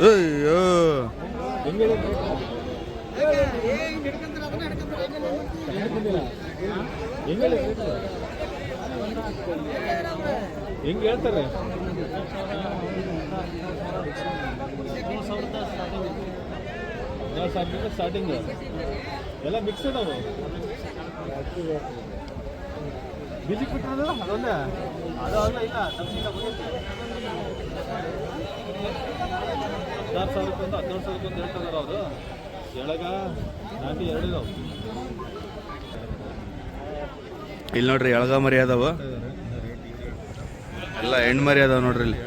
ಅಯ್ಯೋ ಹೆಂಗೆ ಹೇಳ್ತಾರೆ ಸ್ಟಾರ್ಟಿಂಗ್ ಎಲ್ಲ ಮಿಕ್ಸ್ ಅದಾವೆ ಬೀಜಕ್ಕೆ ಬಿಟ್ಟರೆ ಅದೊಂದೇ ಅದು ಆಗಲ್ಲ ಇಲ್ಲ 16,000 17,000 ಹೇಳ್ತಾರೆ ಅವರು ಎಳಗ ನಾಟಿ ಎರಡು ಇದಾವೆ ಇಲ್ಲಿ ನೋಡ್ರಿ ಎಳಗ ಮರಿ ಅದಾವ ಎಲ್ಲ ಹೆಣ್ಣು ಮರಿ ಅದಾವ ನೋಡ್ರಿ ಇಲ್ಲಿ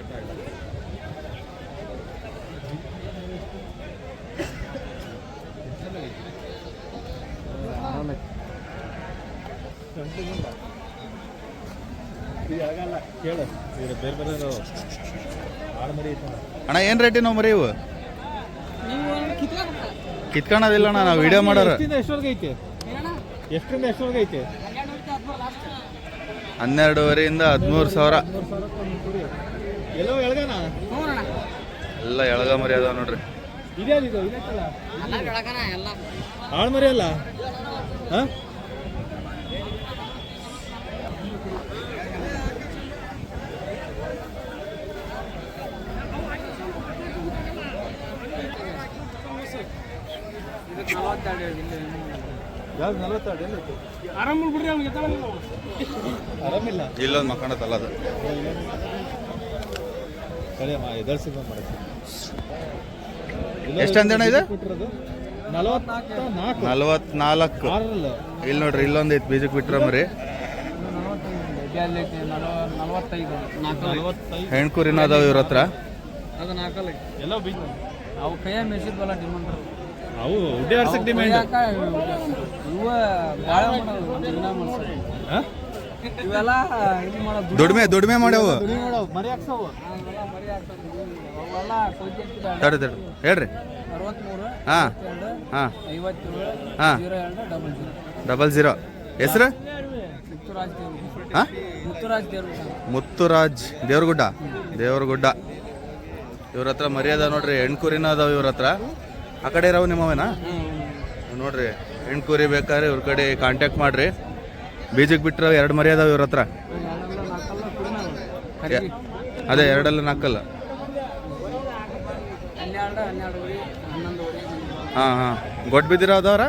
ಅಣ್ಣ ಏನು ರೇಟಿನ ಮರಿ ಇವು ಕಿತ್ಕೊಳ್ಳೋದಿಲ್ಲ ಅಣ್ಣ ನಾವು ವಿಡಿಯೋ ಮಾಡೋರು ಎಷ್ಟವರೆಗೆ ಐತೆ ಎಷ್ಟರಿಂದ ಎಷ್ಟವರೆಗೆ ಐತೆ 12,500 13,000 ಎಲ್ಲೋ ಎಳಗನ ಎಲ್ಲ ಎಳಗ ಮರಿ ಅದಾವ ನೋಡ್ರಿ ಇದೇನಿದು ಆಳ್ ಮರಿ ಅಲ್ಲ ಹಾಂ ಯಾವ್ದು 42 ಆರಾಮ ಬಿಡ್ರಿ ಅವ್ನಿಗೆ ಆರಾಮಿಲ್ಲ ಇಲ್ಲೊಂದು ಮಕ್ಕಳತ್ತಲ್ಲ ಅದು ಕಡಿಯಮ್ಮ ಎದರ್ಸಿದ ಮಾಡಕ್ಕೆ ಎಷ್ಟು ಅಂದಣ್ಣ ಇದು 44 ಇಲ್ಲಿ ನೋಡ್ರಿ ಇಲ್ಲೊಂದು ಐತಿ ಬೀಜಕ್ಕೆ ಬಿಟ್ರ ಮರಿ ಹೆಣ್ಕೂರಿನ ಅದಾವ ಇವ್ರ ಹತ್ರ ಎಲ್ಲ ಬೀಜ ಅವು ಕೈಯ ಮೆಸಿದ್ವಲ್ಲ ಡಿಮಾಂಡ್ ಅವು ಉಡ್ಡಿ ಆಡ್ಸಕ್ಕೆ ಡಿಮ್ಯಾಂಡ್ ಇವ ಭಾಳ ಇವೆಲ್ಲ ಇದು ಮಾಡೋದು ದುಡಿಮೆ ಮಾಡ್ಯಾವ ಮರಿ ಹಾಕ್ಸವು ಅವೆಲ್ಲ ತಡಿ ಹೇಳ್ರಿ 63 ಹಾಂ ಹಾಂ 57 ಹಾಂ 02 00 ಹೆಸರು ಹಾಂ ಮುತ್ತುರಾಜ್ ಮುತ್ತುರಾಜ್ ದೇವ್ರಗುಡ್ಡ ಇವ್ರ ಹತ್ರ ಮರಿ ಅದಾವ ನೋಡ್ರಿ ಹೆಣ್ಕೂರಿನ ಅದಾವ ಇವ್ರ ಹತ್ರ ಆ ಕಡೆ ಇರಾವ ನಿಮ್ಮವೇನಾ ನೋಡ್ರಿ ಹೆಣ್ಕೂರಿ ಬೇಕಾದ್ರೆ ಇವ್ರ ಕಡೆ ಕಾಂಟ್ಯಾಕ್ಟ್ ಮಾಡ್ರಿ ಬೀಜಕ್ಕೆ ಬಿಟ್ರೆ 2 ಮರಿ ಅದಾವ ಇವ್ರ ಹತ್ರ ಅದೇ 2 ನಾಲ್ಕಲ್ಲ ಹಾಂ ಗೊಟ್ಟು ಬಿದ್ದಿರೋ ಅದಾವ್ರ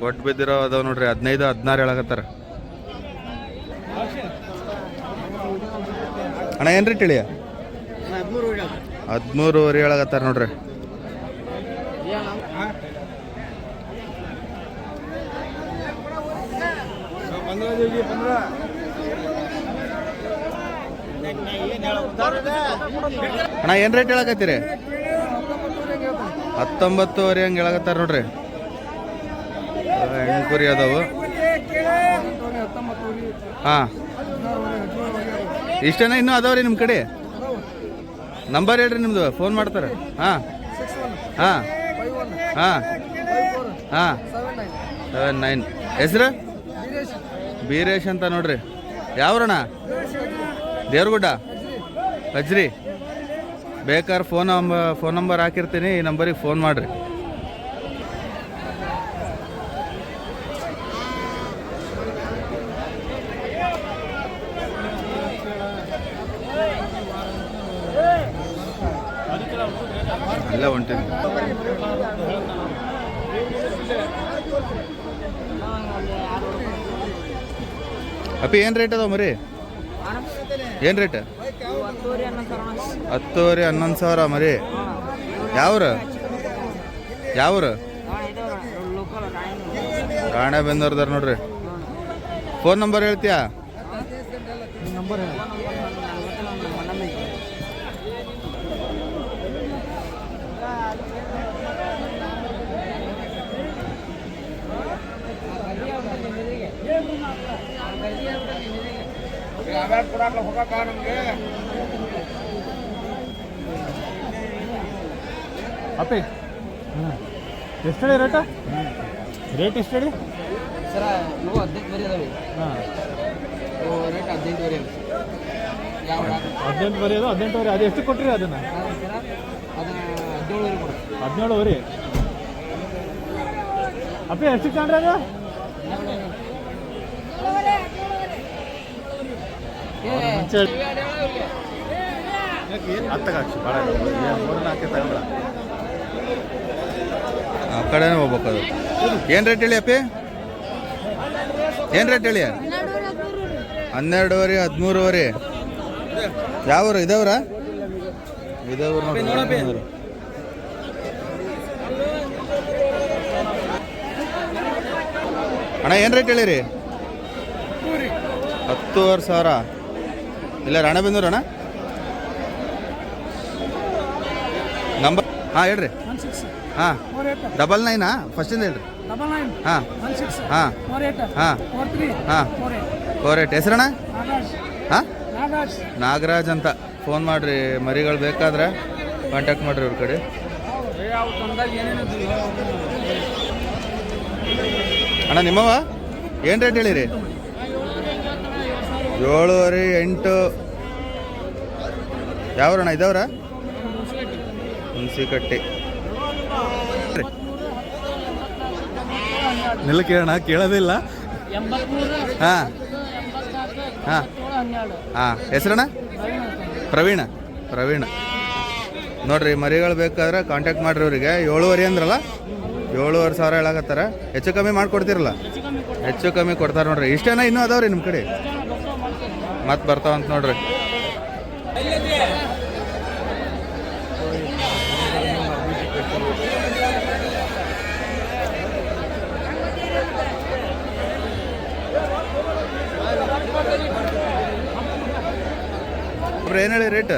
ಗೊಟ್ಟು ಬಿದ್ದಿರೋ ಅದಾವ ನೋಡ್ರಿ 15 16 ಹೇಳಕತ್ತಾರ ಅಣ್ಣ ಏನು ರೇಟ್ ಹೇಳಿಯ 13,500 ಹೇಳಕತ್ತಾರ ನೋಡ್ರಿ ಅಣ್ಣ ಏನು ರೇಟ್ ಹೇಳಕತ್ತೀರಿ 19,500 ಹಂಗೆ ಹೇಳಕತ್ತಾರ ನೋಡ್ರಿ ಹೆಣ್ಕುರಿ ಅದಾವು ಹಾಂ ಇಷ್ಟೇನ ಇನ್ನೂ ಅದಾವ್ರಿ ನಿಮ್ಮ ಕಡೆ ನಂಬರ್ ಹೇಳ್ರಿ ನಿಮ್ಮದು ಫೋನ್ ಮಾಡ್ತಾರೆ ಹಾಂ ಹಾಂ ಹಾಂ ಹಾಂ 79 ಹೆಸ್ರು ಬೀರೇಶ್ ಅಂತ ನೋಡ್ರಿ ಯಾವ್ರಣ್ಣ ದೇವ್ರಗುಡ್ಡ ಕಜ್ರಿ ಬೇಕಾದ್ರೆ ಫೋನ್ ನಂಬರ್ ಹಾಕಿರ್ತೀನಿ ಈ ನಂಬರಿಗೆ ಫೋನ್ ಮಾಡಿರಿ ಎಲ್ಲ ಹೊಂಟಿದ್ವಿ ಅಪ್ಪಿ ಏನು ರೇಟ್ ಅದಾವ ಮರಿ ಏನು ರೇಟ್ 10,500 11,000 ಮರಿ ಯಾವ್ರು ರಾಣೆಬೆನ್ನೂರ್ದಾರ ನೋಡ್ರಿ ಫೋನ್ ನಂಬರ್ ಹೇಳ್ತೀಯಾ ಅಪ್ಪಿ ಎಷ್ಟು ಹೇಳಿ ರೇಟ್ ಎಷ್ಟು ಹೇಳಿ ಸರ ಇವು 18 ಬರಿ ಅದಾವೆ ಹಾಂ ಇವು ರೇಟ್ 18 ಬರಿ 18 ಬರೀ ಅದು 18 ಅದು ಎಷ್ಟು ಕೊಟ್ಟಿರಿ ಅದನ್ನ ಅದನ್ನ 17 ಕೊಡು 17 ವರಿ ಅಪ್ಪಿ ಎಷ್ಟು ಕಾಣ್ರಿ ಅದು ಹತ್ತಗಾಕ್ಷಿ ಭಾಳ 3-4 ತಗೊಂಡ ಆ ಕಡೆನೇ ಹೋಗ್ಬೇಕು ಅದು. ಏನು ರೇಟ್ ಹೇಳಿ ಅಪ್ಪಿ? ಏನು ರೇಟ್ ಹೇಳಿ? 12ವರೆ 13ವರೆ. ಯಾವ್ರು ಇದಾವ್ರ? ಇದಾವ್ರು ನೋಡಿ. ಅಣ್ಣ ಏನು ರೇಟ್ ಹೇಳಿರಿ? 10,000. ಇಲ್ಲ ರಾಣೆಬೆನ್ನೂರು ಅಣ್ಣ ನಂಬರ್? ಹಾಂ ಹೇಳ್ರಿ. ಹಾಂ 99 ಫಸ್ಟಿಂದ ಹೇಳ್ರಿ. ಹಾಂ ಹಾಂ ಹಾಂ ಹಾಂ 48. ಹೆಸರಣ್ಣ? ಹಾಂ ನಾಗರಾಜ್ ಅಂತ. ಫೋನ್ ಮಾಡಿರಿ, ಮರಿಗಳು ಬೇಕಾದ್ರೆ ಕಾಂಟ್ಯಾಕ್ಟ್ ಮಾಡಿರಿ ಇವ್ರ ಕಡೆ. ಅಣ್ಣ ನಿಮ್ಮವ ಏನು ರೇಟ್ ಹೇಳಿರಿ? 7ವರೆ 8. ಯಾವ್ರಣ್ಣ ಇದಾವ್ರ? ಹುಣಸಿಕಟ್ಟಿ. ನಿಲ್ಲ ಕೇಳೋಣ, ಕೇಳೋದಿಲ್ಲ. ಹಾಂ ಹಾಂ ಹಾಂ ಹೆಸರಣ್ಣ? ಪ್ರವೀಣ ನೋಡ್ರಿ, ಮರಿಗಳು ಬೇಕಾದ್ರೆ ಕಾಂಟ್ಯಾಕ್ಟ್ ಮಾಡ್ರಿ ಅವರಿಗೆ. 7ವರೆ ಅಂದ್ರಲ್ಲ, 7,500 ಹೇಳಾಕತ್ತಾರ. ಹೆಚ್ಚು ಕಮ್ಮಿ ಮಾಡಿಕೊಡ್ತಿರಲ್ಲ? ಹೆಚ್ಚು ಕಮ್ಮಿ ಕೊಡ್ತಾರೆ ನೋಡ್ರಿ. ಇಷ್ಟೇನ ಇನ್ನೂ ಅದಾವ್ರಿ ನಿಮ್ಮ ಕಡೆ? ಮತ್ತೆ ಬರ್ತಾವಂತ ನೋಡ್ರಿ. ಏನು ಹೇಳಿ ರೇಟ್?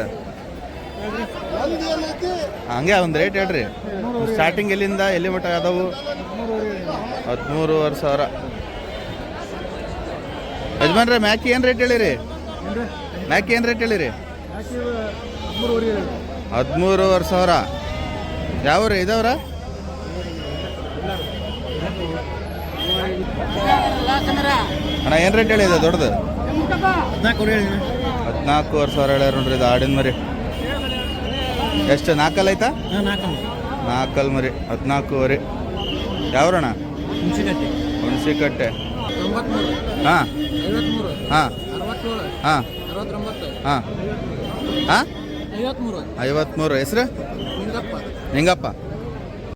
ಹಂಗೆ ಒಂದು ರೇಟ್ ಹೇಳ್ರಿ. ಸ್ಟಾರ್ಟಿಂಗ್ ಎಲ್ಲಿಂದ ಎಲ್ಲಿ ಮಟ್ಟ ಅದಾವು? 13,500. ಯಜಮಾನ್ರೆ ಮ್ಯಾಕಿ ಏನು ರೇಟ್ ಹೇಳಿರಿ? ಮ್ಯಾಕಿ ಏನು ರೇಟ್ ಹೇಳಿರಿ? 13,500. ಯಾವ್ರಿ ಇದಾವ್ರ? ಅಣ್ಣ ಏನು ರೇಟ್ ಹೇಳಿದೆ ದೊಡ್ಡದು? 14,500 ಹೇಳ್ಯಾರ ನೋಡ್ರಿ. ಇದು ಆಡಿನ ಮರಿ ಎಷ್ಟು? 4 ಐತಾ? 4 ಮರಿ 14ವರೆ. ಯಾವ್ರಣ್ಣ? ಹುಣಸಿಕಟ್ಟೆ. ಹಾಂ ಹಾಂ ಹಾಂ ಹಾಂ ಹಾಂ 53. ಹೆಸರು? ನಿಂಗಪ್ಪ.